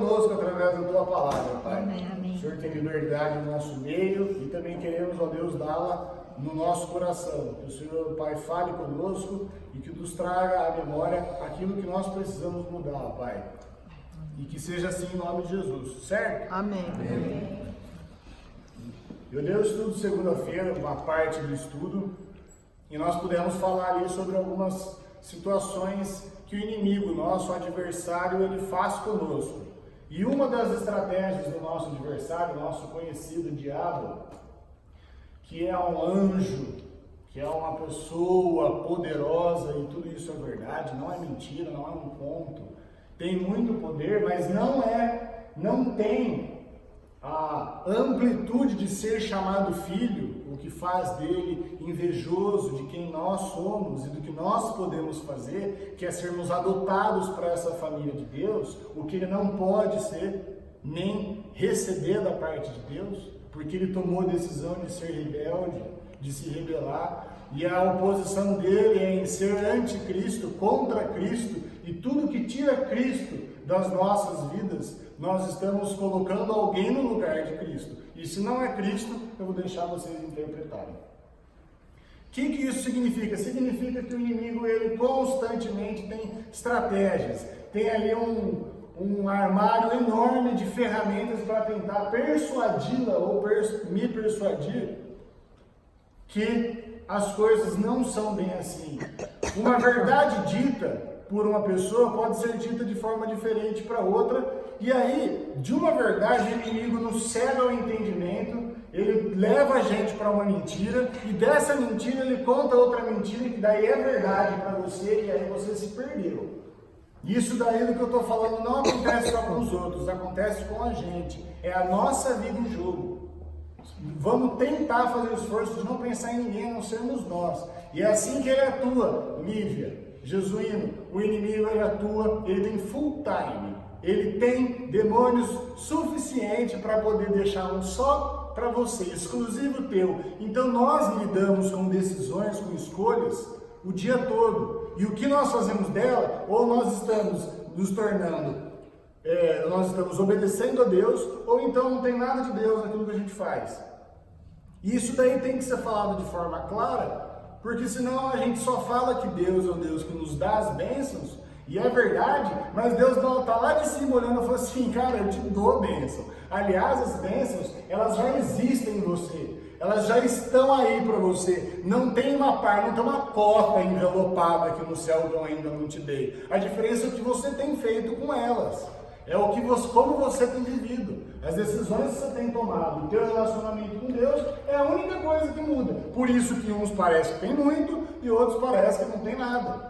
conosco através da tua palavra, Pai. Amém, amém. O Senhor tem liberdade no nosso meio e também queremos, ó Deus, dá-la no nosso coração. Que o Senhor, Pai, fale conosco e que nos traga à memória aquilo que nós precisamos mudar, Pai. E que seja assim em nome de Jesus, certo? Amém. Amém. Eu dei o estudo segunda-feira, uma parte do estudo, e nós pudemos falar ali sobre algumas situações que o inimigo, nosso adversário, ele faz conosco. E uma das estratégias do nosso adversário, nosso conhecido diabo, que é um anjo, que é uma pessoa poderosa, e tudo isso é verdade, não é mentira, não é um conto, tem muito poder, mas não tem a amplitude de ser chamado filho, o que faz dele invejoso de quem nós somos e do que nós podemos fazer, que é sermos adotados para essa família de Deus, o que ele não pode ser, nem receber da parte de Deus, porque ele tomou a decisão de ser rebelde, de se rebelar, e a oposição dele é em ser anticristo, contra Cristo, e tudo que tira Cristo das nossas vidas, nós estamos colocando alguém no lugar de Cristo. E se não é Cristo, eu vou deixar vocês interpretarem. O que isso significa? Significa que o inimigo, ele constantemente tem estratégias, tem ali um armário enorme de ferramentas para tentar persuadi-la ou me persuadir que as coisas não são bem assim. Uma verdade dita por uma pessoa pode ser dita de forma diferente para outra, e aí, de uma verdade, o inimigo nos cega ao entendimento, ele leva a gente para uma mentira, e dessa mentira ele conta outra mentira, que daí é verdade para você, e aí você se perdeu. Isso daí do que eu estou falando não acontece só com os outros, acontece com a gente, é a nossa vida em jogo. Vamos tentar fazer o esforço de não pensar em ninguém, a não sermos nós. E é assim que ele atua, Lívia, Jesuíno. O inimigo, ele atua, ele tem full time. Ele tem demônios suficiente para poder deixar um só para você, exclusivo teu. Então nós lidamos com decisões, com escolhas o dia todo. E o que nós fazemos dela, ou nós estamos nos tornando, nós estamos obedecendo a Deus, ou então não tem nada de Deus naquilo que a gente faz. E isso daí tem que ser falado de forma clara, porque senão a gente só fala que Deus é o Deus que nos dá as bênçãos, e é verdade, mas Deus está lá de cima olhando e falou assim, cara, eu te dou a bênção. Aliás, as bênçãos, elas já existem em você, elas já estão aí para você. Não tem uma parte, não tem uma cota envelopada aqui no céu que eu ainda não te dei. A diferença é o que você tem feito com elas. É o que você, como você tem vivido. As decisões que você tem tomado, o teu relacionamento com Deus é a única coisa que muda. Por isso que uns parecem que tem muito e outros parecem que não tem nada.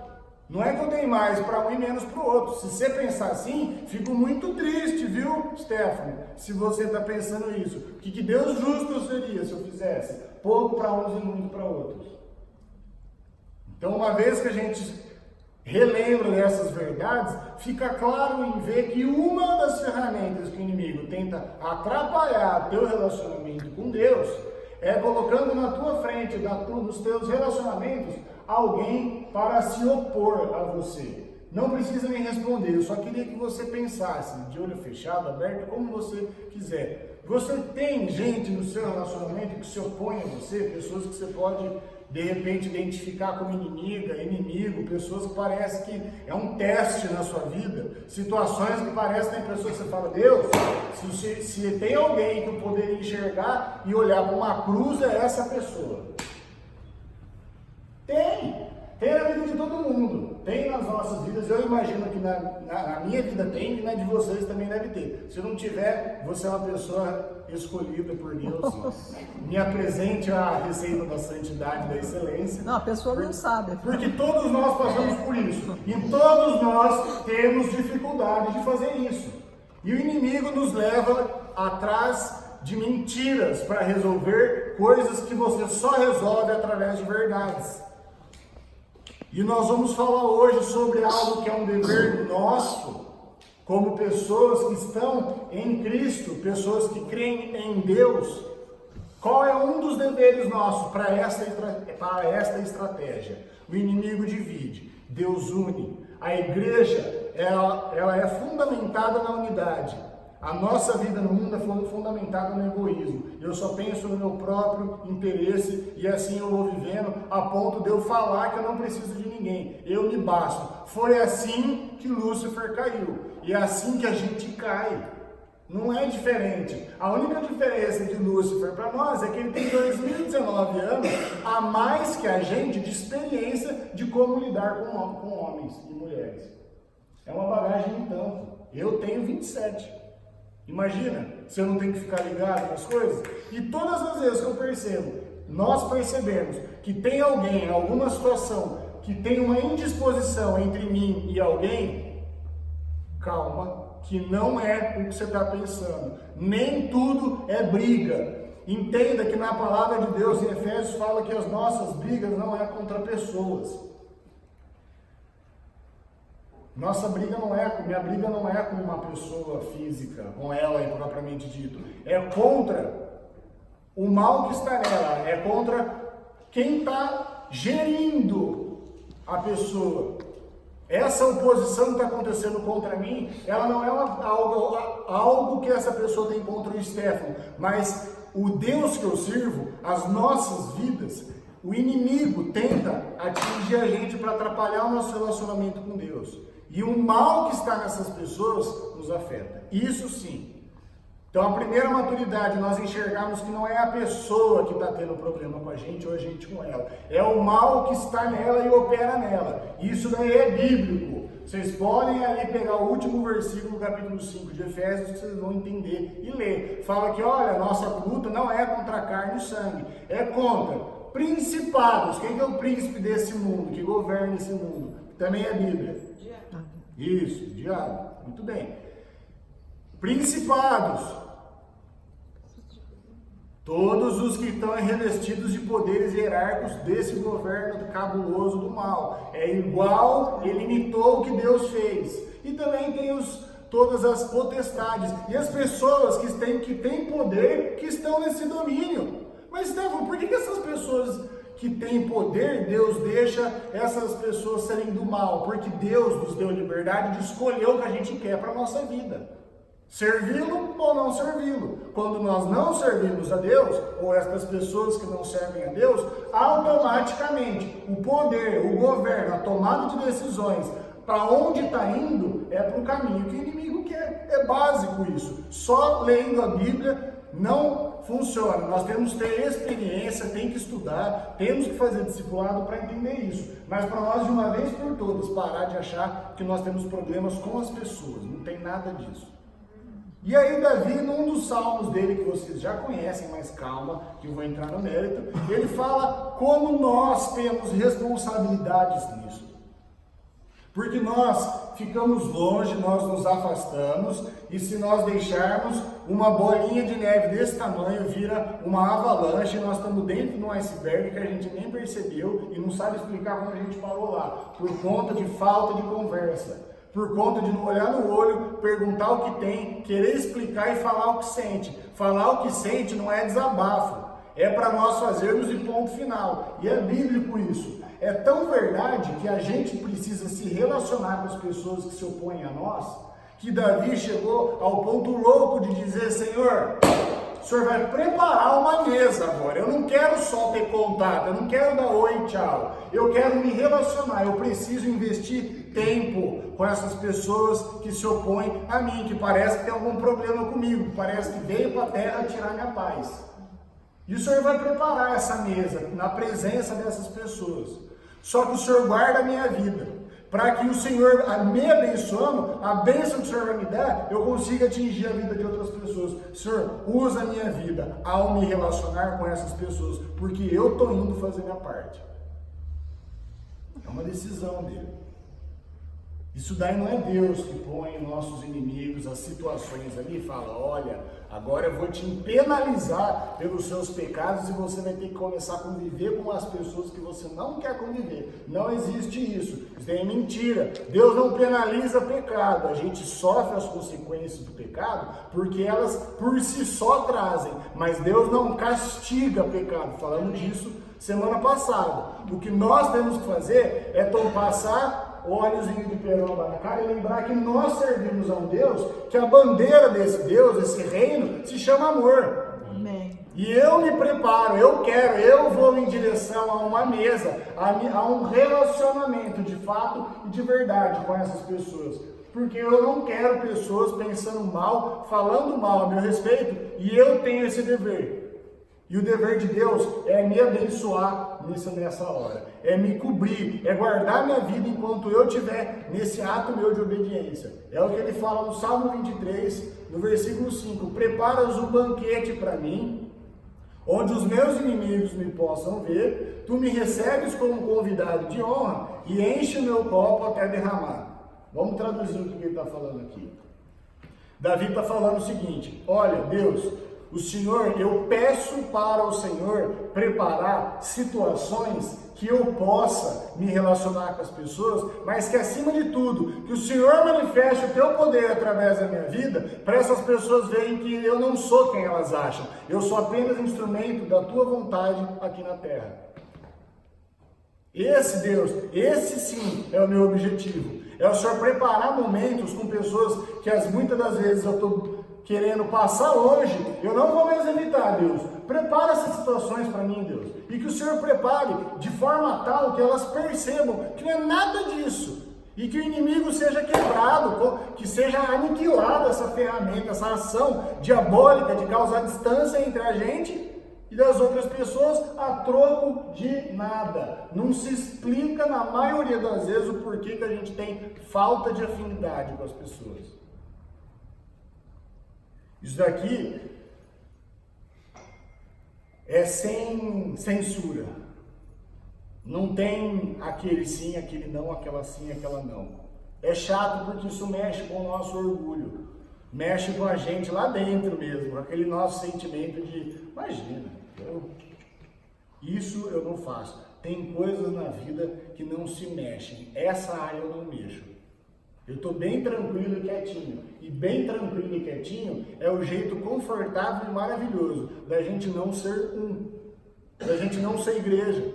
Não é que eu tenho mais para um e menos para o outro. Se você pensar assim, fico muito triste, viu, Stefano? Se você está pensando isso. O que Deus justo seria se eu fizesse? Pouco para uns e muito para outros. Então, uma vez que a gente relembra dessas verdades, fica claro em ver que uma das ferramentas que o inimigo tenta atrapalhar teu relacionamento com Deus é colocando na tua frente, nos teus relacionamentos, alguém para se opor a você. Não precisa nem responder, eu só queria que você pensasse, de olho fechado, aberto, como você quiser. Você tem gente no seu relacionamento que se opõe a você, pessoas que você pode, de repente, identificar como inimigo, pessoas que parece que é um teste na sua vida, situações que parecem que tem pessoas que você fala, Deus, se tem alguém que eu poderia enxergar e olhar para uma cruz, é essa pessoa. Tem na vida de todo mundo, tem nas nossas vidas, eu imagino que na minha vida tem e na de vocês também deve ter. Se não tiver, você é uma pessoa escolhida por Deus. Me apresente a receita da santidade, da excelência. Não, a pessoa não sabe. Porque todos nós passamos por isso. E todos nós temos dificuldade de fazer isso. E o inimigo nos leva atrás de mentiras para resolver coisas que você só resolve através de verdades. E nós vamos falar hoje sobre algo que é um dever nosso, como pessoas que estão em Cristo, pessoas que creem em Deus. Qual é um dos deveres nossos para esta estratégia? O inimigo divide, Deus une. A igreja, ela é fundamentada na unidade. A nossa vida no mundo é fundamentada no egoísmo. Eu só penso no meu próprio interesse e assim eu vou vivendo a ponto de eu falar que eu não preciso de ninguém. Eu me basto. Foi assim que Lúcifer caiu. E é assim que a gente cai. Não é diferente. A única diferença de Lúcifer para nós é que ele tem 2019 anos a mais que a gente de experiência de como lidar com homens e mulheres. É uma bagagem em tanto. Eu tenho 27. Imagina, se eu não tenho que ficar ligado nas coisas. E todas as vezes que eu percebo, nós percebemos que tem alguém, em alguma situação, que tem uma indisposição entre mim e alguém, calma, que não é o que você está pensando. Nem tudo é briga. Entenda que na palavra de Deus, em Efésios, fala que as nossas brigas não é contra pessoas. Minha briga não é com uma pessoa física, com ela propriamente dito. É contra o mal que está nela, é contra quem está gerindo a pessoa. Essa oposição que está acontecendo contra mim, ela não é algo que essa pessoa tem contra o Stefano, mas o Deus que eu sirvo, as nossas vidas, o inimigo tenta atingir a gente para atrapalhar o nosso relacionamento com Deus. E o mal que está nessas pessoas nos afeta. Isso sim. Então a primeira maturidade, nós enxergarmos que não é a pessoa que está tendo problema com a gente ou a gente com ela. É o mal que está nela e opera nela. Isso daí é bíblico. Vocês podem ali pegar o último versículo do capítulo 5 de Efésios, que vocês vão entender e ler. Fala que, olha, a nossa luta não é contra a carne e sangue, é contra principados. Quem que é o príncipe desse mundo, que governa esse mundo? Também é Bíblia. Isso, diabo. Muito bem. Principados. Todos os que estão revestidos de poderes hierárquicos desse governo cabuloso do mal. É igual, ele imitou o que Deus fez. E também tem todas as potestades. E as pessoas que têm poder, que estão nesse domínio. Mas, Stefano, por que essas pessoas que têm poder, Deus deixa essas pessoas serem do mal? Porque Deus nos deu liberdade de escolher o que a gente quer para a nossa vida. Servi-lo ou não servi-lo. Quando nós não servimos a Deus, ou estas pessoas que não servem a Deus, automaticamente o poder, o governo, a tomada de decisões, para onde está indo, é para o caminho que o inimigo quer. É básico isso. Só lendo a Bíblia não funciona. Nós temos que ter experiência, tem que estudar, temos que fazer discipulado para entender isso. Mas para nós, de uma vez por todas, parar de achar que nós temos problemas com as pessoas. Não tem nada disso. E aí Davi, num dos salmos dele que vocês já conhecem, mas calma, que eu vou entrar no mérito, ele fala como nós temos responsabilidades nisso. Porque nós ficamos longe, nós nos afastamos, e se nós deixarmos, uma bolinha de neve desse tamanho vira uma avalanche, e nós estamos dentro de um iceberg que a gente nem percebeu e não sabe explicar como a gente parou lá, por conta de falta de conversa. Por conta de não olhar no olho, perguntar o que tem, querer explicar e falar o que sente. Falar o que sente não é desabafo, é para nós fazermos e ponto final. E é bíblico isso. É tão verdade que a gente precisa se relacionar com as pessoas que se opõem a nós, que Davi chegou ao ponto louco de dizer: Senhor, o Senhor vai preparar uma mesa agora. Eu não quero só ter contato, eu não quero dar oi, tchau. Eu quero me relacionar, eu preciso investir tempo com essas pessoas que se opõem a mim, que parece que tem algum problema comigo, que parece que veio para a terra tirar minha paz. E o Senhor vai preparar essa mesa na presença dessas pessoas. Só que o Senhor guarda a minha vida, para que o Senhor, me abençoando, a bênção que o Senhor vai me dar, eu consiga atingir a vida de outras pessoas. Senhor, usa a minha vida ao me relacionar com essas pessoas, porque eu estou indo fazer minha parte. É uma decisão dele. Isso daí não é Deus que põe nossos inimigos, as situações ali e fala: olha, agora eu vou te penalizar pelos seus pecados e você vai ter que começar a conviver com as pessoas que você não quer conviver. Não existe isso. Isso daí é mentira. Deus não penaliza pecado. A gente sofre as consequências do pecado porque elas por si só trazem. Mas Deus não castiga pecado. Falamos disso semana passada. O que nós temos que fazer é passar óleozinho de peromba na cara e lembrar que nós servimos a um Deus, que a bandeira desse Deus, esse reino, se chama amor. Amém. E eu me preparo, eu vou em direção a uma mesa, a um relacionamento de fato e de verdade com essas pessoas. Porque eu não quero pessoas pensando mal, falando mal a meu respeito, e eu tenho esse dever. E o dever de Deus é me abençoar nessa hora, é me cobrir, é guardar minha vida enquanto eu estiver nesse ato meu de obediência. É o que ele fala no Salmo 23, no versículo 5, preparas um banquete para mim, onde os meus inimigos me possam ver, tu me recebes como convidado de honra e enche o meu copo até derramar. Vamos traduzir o que ele está falando aqui. Davi está falando o seguinte, olha, Deus, o Senhor, eu peço para o Senhor preparar situações que eu possa me relacionar com as pessoas, mas que acima de tudo, que o Senhor manifeste o teu poder através da minha vida, para essas pessoas verem que eu não sou quem elas acham, eu sou apenas instrumento da tua vontade aqui na terra. Esse Deus, esse sim é o meu objetivo, é o Senhor preparar momentos com pessoas que muitas das vezes eu estou querendo passar longe, eu não vou mais evitar, Deus. Prepara essas situações para mim, Deus. E que o Senhor prepare de forma tal que elas percebam que não é nada disso. E que o inimigo seja quebrado, que seja aniquilada essa ferramenta, essa ação diabólica de causar distância entre a gente e das outras pessoas a troco de nada. Não se explica na maioria das vezes o porquê que a gente tem falta de afinidade com as pessoas. Isso daqui é sem censura. Não tem aquele sim, aquele não, aquela sim, aquela não. É chato porque isso mexe com o nosso orgulho. Mexe com a gente lá dentro mesmo, com aquele nosso sentimento de, imagina, isso eu não faço. Tem coisas na vida que não se mexem. Essa área eu não mexo. Eu estou bem tranquilo e quietinho. E bem tranquilo e quietinho é o jeito confortável e maravilhoso da gente não ser da gente não ser igreja.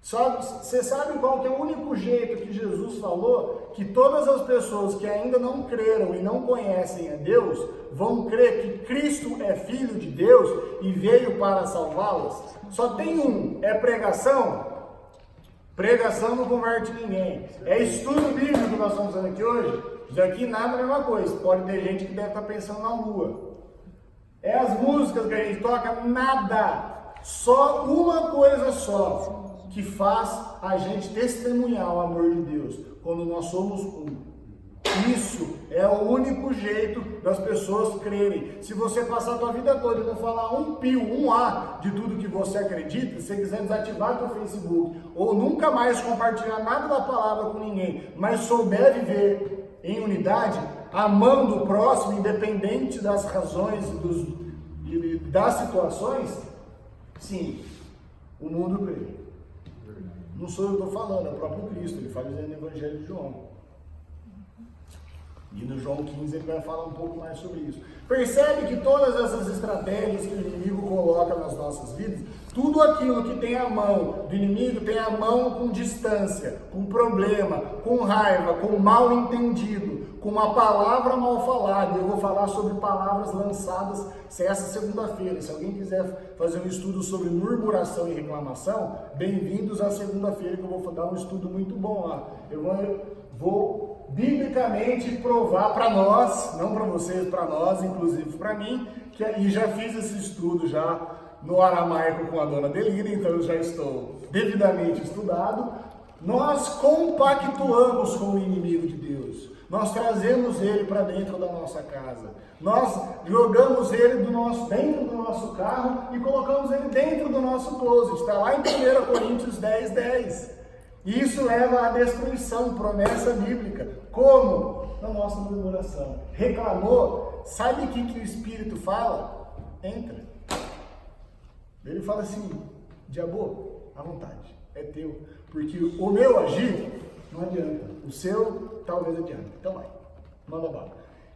Você sabe qual que é o único jeito que Jesus falou que todas as pessoas que ainda não creram e não conhecem a Deus vão crer que Cristo é Filho de Deus e veio para salvá-las? Só tem é pregação. Pregação não converte ninguém. É estudo bíblico que nós estamos fazendo aqui hoje. Isso aqui nada é a mesma coisa. Pode ter gente que deve estar pensando na lua. É as músicas que a gente toca, nada. Só uma coisa só que faz a gente testemunhar o amor de Deus. Quando nós somos um. Isso é o único jeito das pessoas crerem. Se você passar a tua vida toda e não falar um pio, um A de tudo que você acredita, se você quiser desativar teu Facebook, ou nunca mais compartilhar nada da palavra com ninguém, mas souber viver em unidade, amando o próximo, independente das razões e das situações, sim, o mundo crê. Não sou eu que estou falando, é o próprio Cristo, ele fala no Evangelho de João. E no João 15 ele vai falar um pouco mais sobre isso. Percebe que todas essas estratégias que o inimigo coloca nas nossas vidas, tudo aquilo que tem a mão do inimigo tem a mão com distância, com problema, com raiva, com mal entendido, com uma palavra mal falada. Eu vou falar sobre palavras lançadas essa segunda-feira. Se alguém quiser fazer um estudo sobre murmuração e reclamação, bem-vindos à segunda-feira que eu vou dar um estudo muito bom lá. Eu vou biblicamente provar para nós, não para vocês, para nós, inclusive para mim, e já fiz esse estudo já no aramaico com a dona Delina, então eu já estou devidamente estudado. Nós compactuamos com o inimigo de Deus, nós trazemos ele para dentro da nossa casa, nós jogamos ele dentro do nosso carro e colocamos ele dentro do nosso closet, está lá em 1 Coríntios 10:10. Isso leva à destruição, promessa bíblica. Como? Na nossa murmuração. Reclamou, sabe o que o Espírito fala? Entra. Ele fala assim, diabo, à vontade, é teu. Porque o meu agir não adianta, o seu talvez adianta. Então vai, manda bala.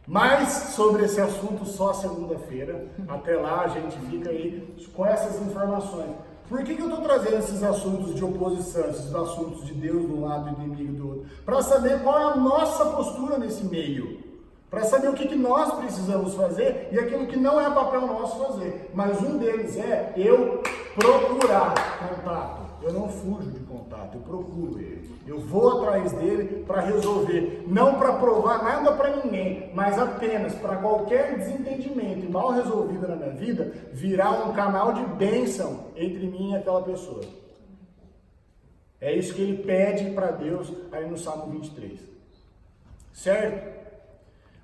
Mas sobre esse assunto só segunda-feira, até lá a gente fica aí com essas informações. Por que eu estou trazendo esses assuntos de oposição, esses assuntos de Deus de um lado e do inimigo do outro? para saber qual é a nossa postura nesse meio, para saber o que nós precisamos fazer e aquilo que não é papel nosso fazer. Mas um deles é eu procurar contato. Eu não fujo de contato, eu procuro ele. Eu vou atrás dele para resolver, não para provar nada para ninguém, mas apenas para qualquer desentendimento mal resolvido na minha vida, virar um canal de bênção entre mim e aquela pessoa. É isso que ele pede para Deus aí no Salmo 23. Certo?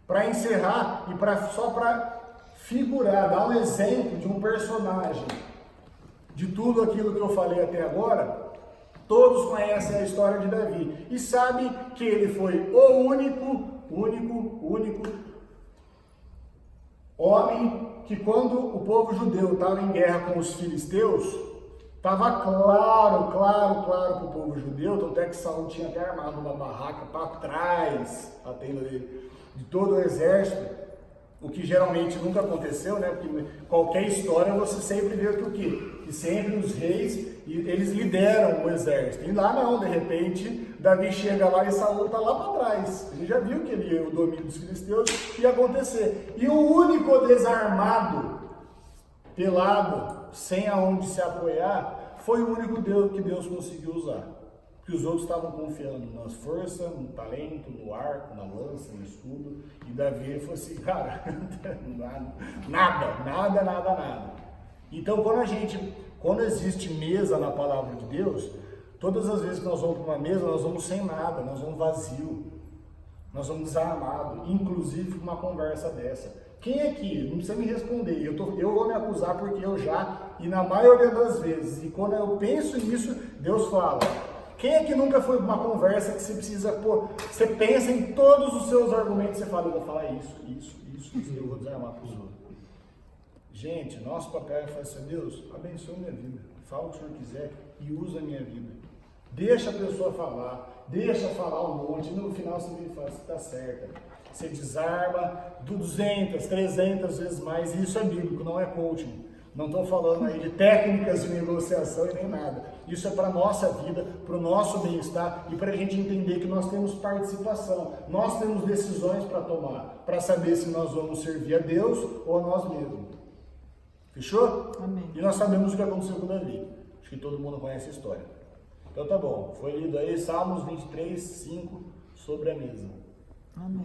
Para encerrar e só para figurar, dar um exemplo de um personagem de tudo aquilo que eu falei até agora, todos conhecem a história de Davi e sabem que ele foi o único homem que, quando o povo judeu estava em guerra com os filisteus, estava claro para o povo judeu, tanto é que Saul tinha até armado uma barraca para trás da tenda dele, de todo o exército, o que geralmente nunca aconteceu, né? Porque qualquer história você sempre vê que o quê? Que sempre os reis, eles lideram o exército. E lá não, de repente, Davi chega lá e Saul está lá para trás. Ele já viu que o domínio dos filisteus ia acontecer. E o único desarmado, pelado, sem aonde se apoiar, foi o único que Deus conseguiu usar. Que os outros estavam confiando nas forças, no talento, no arco, na lança, no escudo. E Davi falou assim, cara, nada. Então quando existe mesa na palavra de Deus, todas as vezes que nós vamos para uma mesa, nós vamos sem nada, nós vamos vazio, nós vamos desarmado, inclusive uma conversa dessa. Quem aqui, não precisa me responder, eu vou me acusar porque eu já, e na maioria das vezes, e quando eu penso nisso, Deus fala. Quem é que nunca foi uma conversa que você precisa, você pensa em todos os seus argumentos, você fala, eu vou falar isso, eu vou desarmar para os outros. Gente, nosso papel é falar assim, Deus, abençoe minha vida, fala o que o Senhor quiser e usa a minha vida. Deixa a pessoa falar, deixa falar um monte, e no final você vem e fala, você está certa. Você desarma 200, 300 vezes mais, e isso é bíblico, não é coaching. Não estou falando aí de técnicas de negociação e nem nada. Isso é para a nossa vida, para o nosso bem-estar e para a gente entender que nós temos participação, nós temos decisões para tomar, para saber se nós vamos servir a Deus ou a nós mesmos. Fechou? Amém. E nós sabemos o que aconteceu com Davi. Acho que todo mundo conhece a história. Então tá bom, foi lido aí Salmos 23, 5 sobre a mesa. Amém.